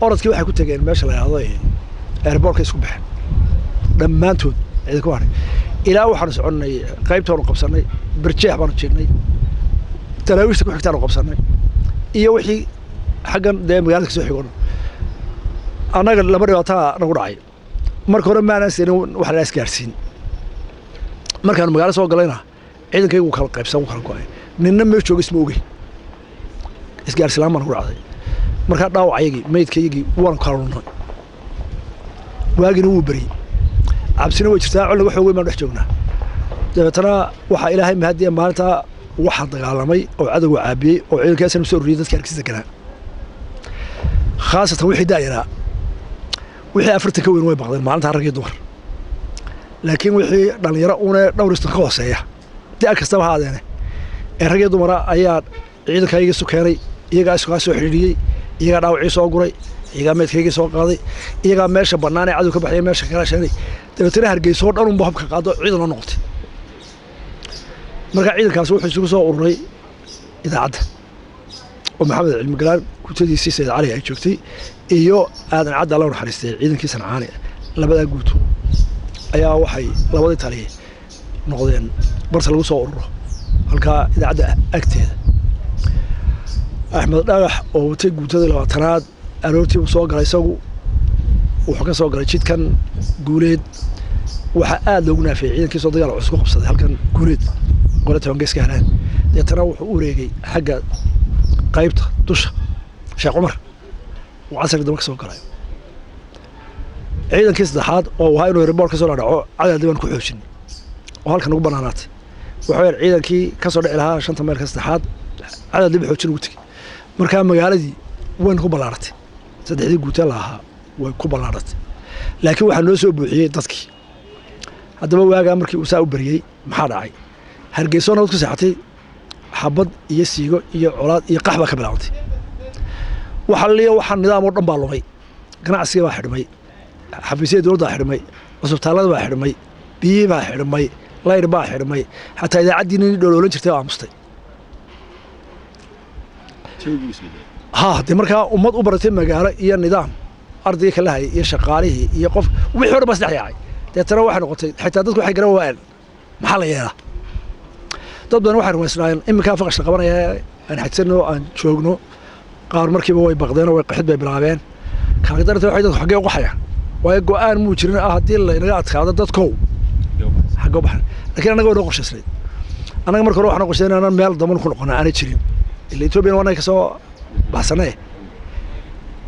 orodkii waxay ku tageen meesha la yidhaahdo airportka isku baxeen dhammaantood ciidanka waray ilaa waxaanu soconnay qaybtaanu qabsannay birjeex baanu jeednay talaawiishta ku xigtaanu qabsannay iyo wixii xaggan dee magaalada ka soo xigoon annaga 2 dhibaataa nagu dhacay marka hore maanaan seenin wax la isgaarsiin markaanu magaalo soo galayna ciidankaygu kala qaybsan kala go'ay ninna ma joogo isma ogey isgaarsilaan baan ku dhacday markaa dhaawacayagii maydkaygii waan kala lunnay waagina wuu beriyey cabsina way jirtaa col laga xoogay baan dhex joognaa dabeetana waxaa ilaahay mahadiya maalintaa waxa dagaalamay oo cadowga caabiyey oo ciidankaasana soo ururiyey dadka hargeysa deganaa khaasatan wixii da'yaraa wixii 40 ka weyn way baqdeen maalintaa rag iyo dumar laakiin wixii dhalinyaro uune dhowristan ka hooseeya da' kastaba ha adeene ee rag iyo dumara ayaa ciidankayga isu keenay iyagaa isugaa soo xidhiidhiyey iyagaa dhaawacii soo guray iyagaa meedkaygii soo qaaday iyagaa meesha bannaan ee cadow ka baxaya meesha kala sheenay dabeetana Hargeysa oo dhan unba habka qaado ciidan oo noqotay marka ciidankaas wuxuu isugu soo ururay idaacadda oo maxamed cilmi galaan gutadiisii Sayid Cali ay joogtay iyo aadan cadda la naxariistay ciidankii Sancaani labada guuto ayaa waxay labadii taliye noqdeen barta lagu soo ururo halka idaacadda agteeda Axmed Dhagax oo watay guutada 20aad aroortii soo galay isagu wuxuu ka soo galay jidkan guuleed waxa aad loogu naafiyay ciidankii soo dagaal cusub qabsaday halkan guuleed qolada Tangeeska halaan deetana wuxuu u wareegay xagga qaybta dusha Sheekh Umar وعصر دمك سoo galay ciidankii saddexaad oo waa inuu report ka soo dhaco cadad diiwan ku xoojin oo halkan ugu banaanaatay wuxuu yar ciidankii ka soo dhici lahaa 5 meel ka saddexaad cadad dib xoojin ugu tagay marka magaaladii weyn ku balaaratay saddexdii guuta lahaa way ku balaaratay laakiin waxa noo soo buuxiyay dadkii haddaba waaga markii uu saa u bariyay maxaa dhacay Hargeysa oo ku saxatay xabad iyo siigo iyo colaad iyo qaxba ka bilaawday waxa nidaam oo dhan baa lumay ganacsiga baa xidhmay xafiisyada dawladda xidhmay cusubtaalada baa xidhmay biyo baa xidhmay layr baa xidhmay xataa idaacadiina dhooloolan jirtay oo aamustay de markaa ummad u baratay magaalo iyo nidaam ardayga kala hayay iyo shaqaalihii iyo qof wixii hore baa saddex yaacay deetana waxay noqotay xitaa dadku waxay garan waayeen maxaa la yeelaa dad badan waxay rumaysnaayeen iminkaa faqashka qabanaya aan xagsano aan joogno qaar markiiba way baqdeen oo way qaxid bay bilaabeen kala darteed waxay dadku xagee uga xayaan way go'aan muu jirin haddii la inaga adkaado dadkow xagoo baxan laakiin anaga waa qorshaysnay anaga marka hore waxaan qorshaynay inaan meel daman ku noqono aanay jirin ilaa Itoobiya waa ka soo baxsanay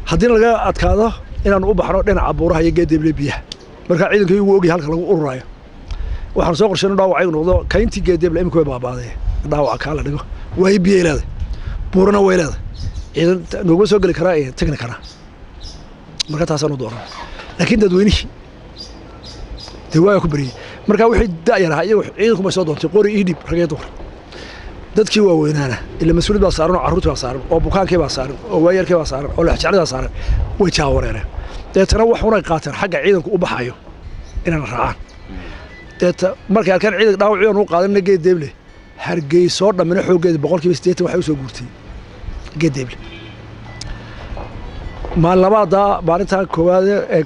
haddii laga adkaado inaan u baxno dhinaca buuraha iyo geedeble biyaha marka ciidankii uu ogyahay halka lagu ururayo waxaan soo qorshaynay dhaawac noqdo kayntii geedeble imika way baabaaday dhaawac ka la dhigo way biyeelada buurana way leedahay ciidan noogu soo gali karaa ee tagni karaa marka taasaan u dooran laakiin dadweynihi waa ku bariyay marka wixii daayaraha iyagu ciidanku ma soo doontay qori idib rageedo dadkii waa weynaana ila mas'uuliyad baa saaran oo carruurta baa saaran oo bukaankii baa saaran oo waayarkii baa saaran oo laxjaclada saaran way jaawareereen deetana wax una qaateen xagga ciidanku u baxayo inaan raacaan deeta markay halkan ciidanka dhaawaciyan u qaadanna geedeble Hargeysa oo dhamina xoogeeda 80% waxay u soo guurtay geedeble ma labaada maalinta koowaad ee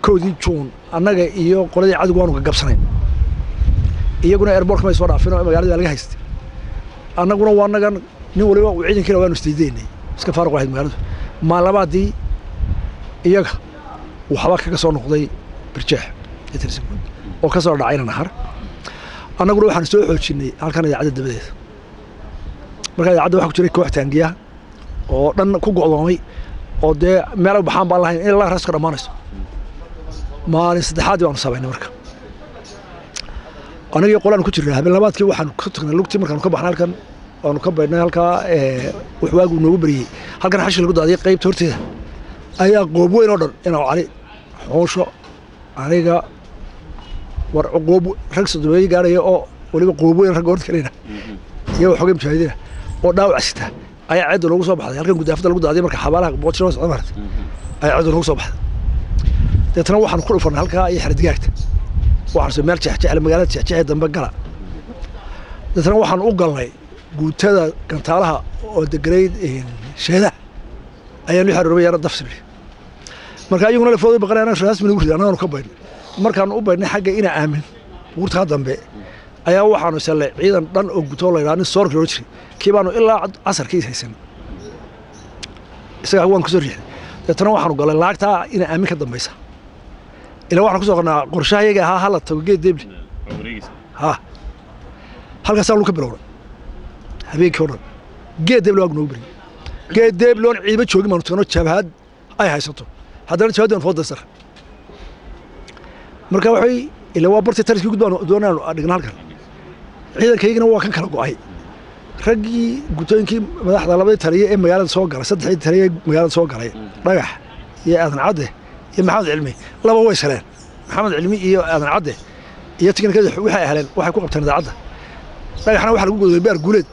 koodii June annaga iyo qoladii cadawga waanu ka gabsanayn iyaguna airport ma soo dhaafin oo magaalada laga haystay annaguna waa nagan nin waliba uu ciidankii waanu istiideynay iska faaruq ahayd magaalada ma labaadii iyaga waxba kaga soo noqday birjeex oo ka soo dhacayna nahar annaguna waxaan soo xoojinay halkan idaacadda dabadeed marka idaacadda waxa ku jiray koox taangiya oo dhan ku go'doomay oo dee meel baxaan baa lahayn ilaa raska dhamaanayso maalin saddexaad waanu sameynay marka aniga qolaan ku jiraa habeen labaadkii waxaan ku tagnay lugtii markaan ka baxnay halkan waanu ka baydnay halka wax waagu noogu bariyay halkan xashi lagu daadiyay qaybta horteeda ayaa qoob weyn oo dhan inuu cali xoosho aniga war qoob rag sadweey gaaraya oo waliba qoob weyn rag horta kaleena iyo xogay mujaahidiina oo dhaawac sita ayaa cid loogu soo baxday halkan gudaafada lagu daadiyay marka xabaalaha boojiro soo martay ayaa cid loogu soo baxday deetana waxaan ku dhufnay halka ay xirdigaagta waxaan soo meel jeexjeex magaalada jeexjeex dambe gala deetana waxaan u galnay guutada gantaalaha oo degrade sheeda ayaan u xiriiray yara dafsir marka ayaguna la fooday baqarayna rasmi ugu riday anaanu ka baydnay markaan u baydnay xagga ina aamin buurta dambe ayaa waxaanu salay ciidan dhan oo guto la yiraahdo soor loo jiray kiibaanu ilaa casarkii haysan isaga waan ku soo riixay deetana waxaanu galay laagta ina aamin ka dambaysa ila waxaan ku soo qornaa qorshahayaga ahaa hala tago geedeble halkaas aan ka bilowday habeenkii hore geedeble waa noogu bari geedeble oo ciidamo joogin maanu tagno jabhad ay haysato haddana jabhaddan fooda sar marka waxay ila waa bartay tariskii gudbaan doonaan dhignaa halkan ciidankaygana waa kan kala go'ay raggii gutooyinkii madaxda labadii taliye ee magaalada soo galay saddexdii taliye magaalada soo galay dhagax iyo aadan cadde iyo maxamed cilmi laba way saleen maxamed cilmi iyo aadan cadde iyo tiknikada waxay heleen waxay ku qabteen idaacadda dhagaxna waxa lagu goday beer guuleed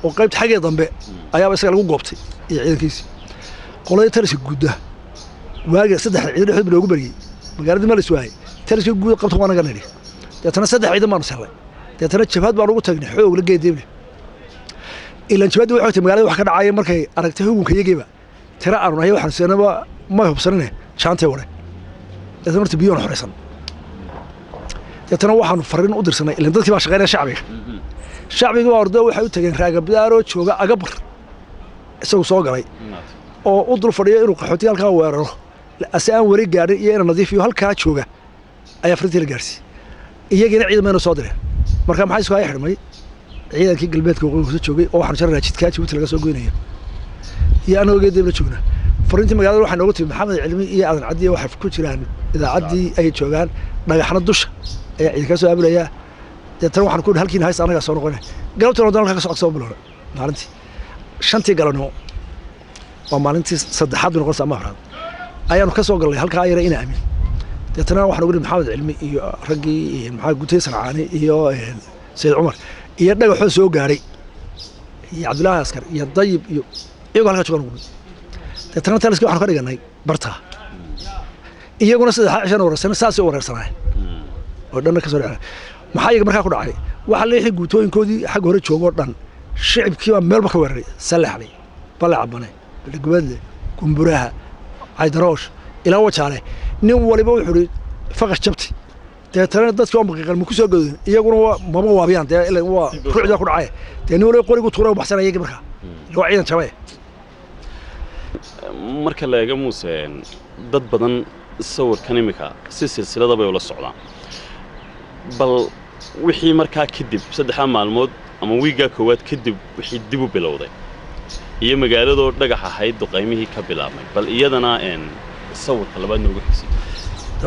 oo qaybta xagee dambe ayaa isaga lagu goobtay iyo ciidankiisa qoladii taliska guudda waaga saddex ciidan dhexdood loogu bariyey magaaladii ma la iswaayay taliska guud qabto waa naga nidhi deetana saddex ciidan baanu sellay deetana jabhad baan ugu tagnay xoog la geedeeble ilaan jabhadii waxay tahay magaalada wax ka dhacaya markay aragtay hugunka iyagiiba tira aanu nahay waxaan seenaba ma hubsanine jaantay ware deetana horta biyoon xoreysan deetana waxaanu fariin u dirsanay ilaan dadkii baa shaqeynaya shacbiga waa ordo waxay u tageen raagabdaaroo jooga agabar isagu soo galay oo u dul fadhiyo inuu qaxootiga halkaa weeraro ase aan weli gaadhin iyo ina nadiifiyo halkaa jooga ayaa fariintii la gaarsiiyey iyagiina ciidamaynu soo direen marka maxaa isku haya xidhmay ciidankii galbeedka waqooyi hoose joogay oo waxaanu jarnaa jidkaa Jabuuti laga soo goynayo iyo anagoo geedib la joognaa fariintii magaalada waxaa nooga timid maxamed cilmi iyo aadan caddi waxay ku jiraan idaacaddii ay joogaan dhagaxna dusha ayaa ciidanka soo aabulaya deetana waxaan ku idhi halkiina hays anagaa soo noqonay galabtana waddan halkaa ka soo bilowna maalintii shantii galabnimo waa maalintii saddexaad bay noqonaysa ama afraad ayaanu ka soo galnay halkaa yara ina aamin deetana waxaan ugu idhi maxamed cilmi iyo raggii maxaa gutay sancaani iyo sayid cumar iyo dhagaxoo soo gaadhay iyo cabdillaahi askar iyo dayib iyo iyagoo halkaa joogaan ugu deetana taliskii waxaanu ka dhiganay bartaa iyaguna saddexaad cishan wareersanay saasay u wareersanaayeen oo dhanna ka soo dhacay maxaa iyaga markaa ku dhacay waxa leexii guutooyinkoodii xagga hore joogoo dhan shicibkii baa meelba ka weeraray salaxley balacabane balgubadle kumburaha caydaroosh ilaa wajaale nin waliba wuxuu idhi faqash jabti deetana dadkii waa maqiiqan ma ku soo godin iyaguna maba waabiyaan dee waa ruucdaa ku dhacay dee nin waliba qorigu tuura u baxsanaya iyagii markaa waa ciidan jabaye marka la eego muuse dad badan sawirkan imika si silsilada bay ula socdaan bal wixii markaa kadib saddexda maalmood ama wiigaa koowaad kadib wixii dib u bilowday iyo magaaladoo dhagax ahayd duqaymihii ka bilaabmay bal iyadana sawirka labaad nooga xisay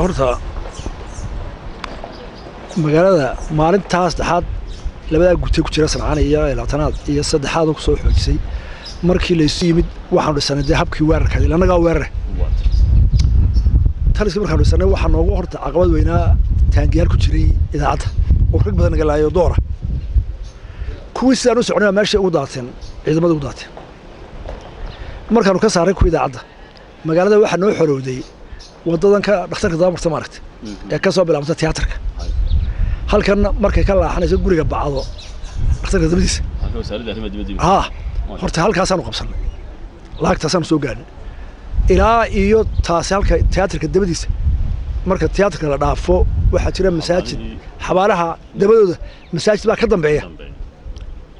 horta magaalada maalintaas saddexaad labadaa gutay ku jira sancaani iyo labaatanaad iyo saddexaad ku soo xoojisay markii la isu yimid waxaanu dhisanay dee habkii weerarka ilanagaa weerare taliskii markaanu dhisanay waxaa noogu horta caqabad weynaa taangiyaal ku jiray idaacadda oo rag badan naga laayo doora kuwii sidaan u soconay meesha ugu daateen ciidamada ugu daateen markaanu ka saaray kuwii idaacadda magaalada waxaa noo xorowday wadadan ka dhakhtarka dabamarta maaragtay ee ka soo bilaabata tiyaatarka halkan markay ka laaxanayso guriga bacdo dhakhtarka dabadiisa horta halkaasaanu qabsannay laagtaasaanu soo gaadhnay ilaa iyo taasi halka tiyaatarka dabadiisa marka tiyaatarka la dhaafo waxaa jira masaajid xabaalaha dabadooda masaajid baa ka dambeeya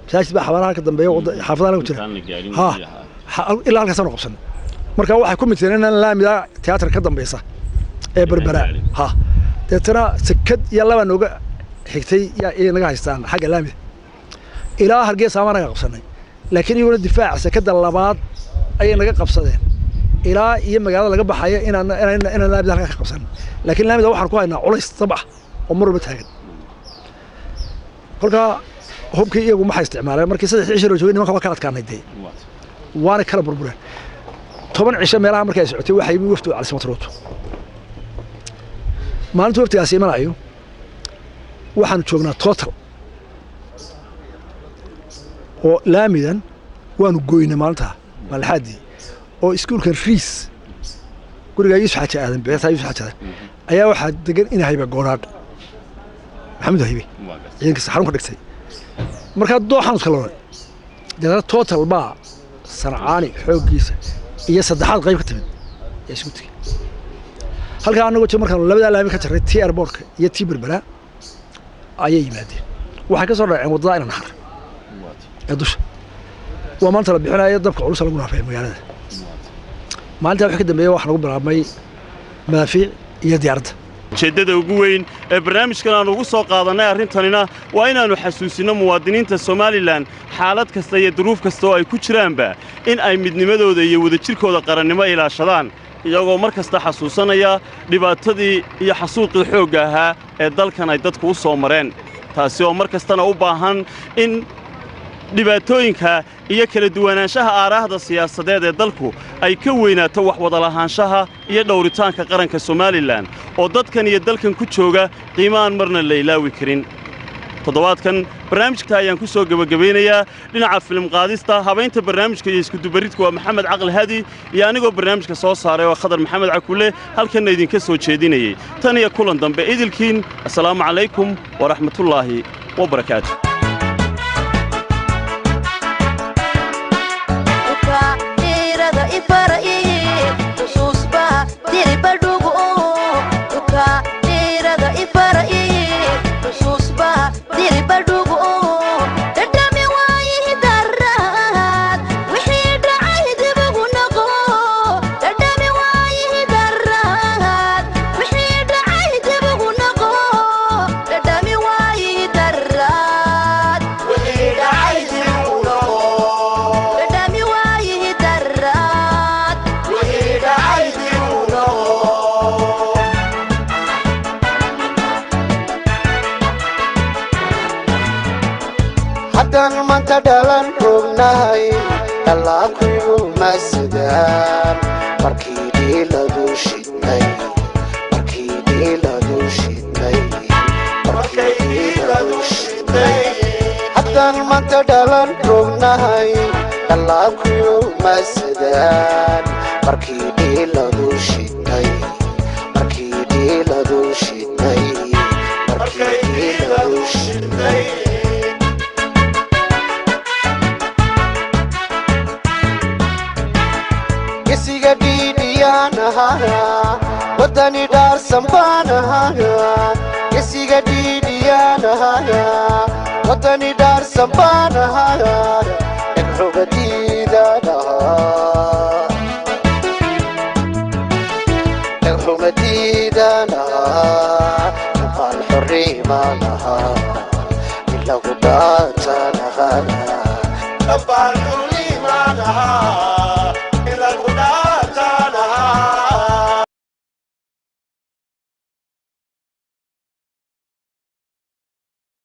masaajid baa xabaalaha ka dambeeya xaafadaha ku jira ilaa halkaasaanu qabsannay marka waxay ku midteen inaan laamida tiyaatar ka dambaysa ee berbera deetana sakad iyo laba nooga xigtay yaa naga haystaan xagga laamida ilaa hargeysa ama naga qabsanay laakiin iyaguna difaaca sakada labaad ayay naga qabsadeen ilaa iyo magaalada laga baxaya inaan laamida halkaa ka qabsan laakiin laamida waxaan ku haynaa culays dabah oo mar walba taagan kolkaa hubkii iyagu maxay isticmaaleen markii saddex cisho joogay nimanka waa kala adkaanay dee waana kala burbureen 10 cisho meelaha markay ay socotay waxay yimid wafdu Cali Samatrooto maalintii waftigaas imanayo waxaan joognaa total oo laamidan waanu gooynay maalinta malxadii oo iskuulkan Riis guriga Yuusuf Xaaji Aadan beerta Yuusuf Xaaji ayaa waxa degan in hayba goonaad maxamed haybe ciidanka saxarun ka dhigtay marka dooxan kala wada total ba sancaani xoogiisa iyo saddexaad qayb ka timid isku tagay halka anagu jir markaan labada laami ka jiray tii airportka iyo tii berbera ayay yimaadeen waxay ka soo dhaceen wadada inaan har ee dusha waa maanta la bixinayo dabka culus lagu naafay magaalada maalinta waxa ka dambeeyay wax lagu bilaabmay madaafiic iyo diyaaradda ujeeddada ugu weyn ee barnaamijkan aan ugu soo qaadanay arrintanina waa inaannu xasuusino muwaadiniinta Somaliland xaalad kasta iyo duruuf kasta oo ay ku jiraanba in ay midnimadooda iyo wadajirkooda qarannimo ilaashadaan iyagoo mar kasta xasuusanaya dhibaatadii iyo xasuuqii xoogga ahaa ee dalkan ay dadku u soo mareen taasi oo mar kastana u baahan in dhibaatooyinka iyo kala duwanaanshaha aaraahda siyaasadeed ee dalku ay ka weynaato wax wada lahaanshaha iyo dhowritaanka qaranka Somaliland oo dadkan iyo dalkan ku jooga qiimaan marna la ilaawi karin toddobaadkan barnaamijka ayaan ku soo gabagabeynayaa dhinaca filim qaadista habaynta barnaamijka iyo isku dubaridku waa maxamed caqli hadi iyo anigoo barnaamijka soo saaray oo khadar maxamed cakule halkanna idinka soo jeedinayay tan iyo kulan dambe idilkiin assalaamu calaykum waraxmatullaahi wabarakaatu dhalan rognahay dhalaankuyu masidaan markii dhiiladu shidnay haddaan maanta dhalan rognahay dhalaankuyu masidaan markii dhiiladu shidnay wadani dhaarsan baan ahaa gesiga dhiidhiyaan ahaa wadani dhaarsan baan ahaa dhegxumadiidaan ahaa dhaqaal xorriimaan ahaa ilagu dhaataan ahaa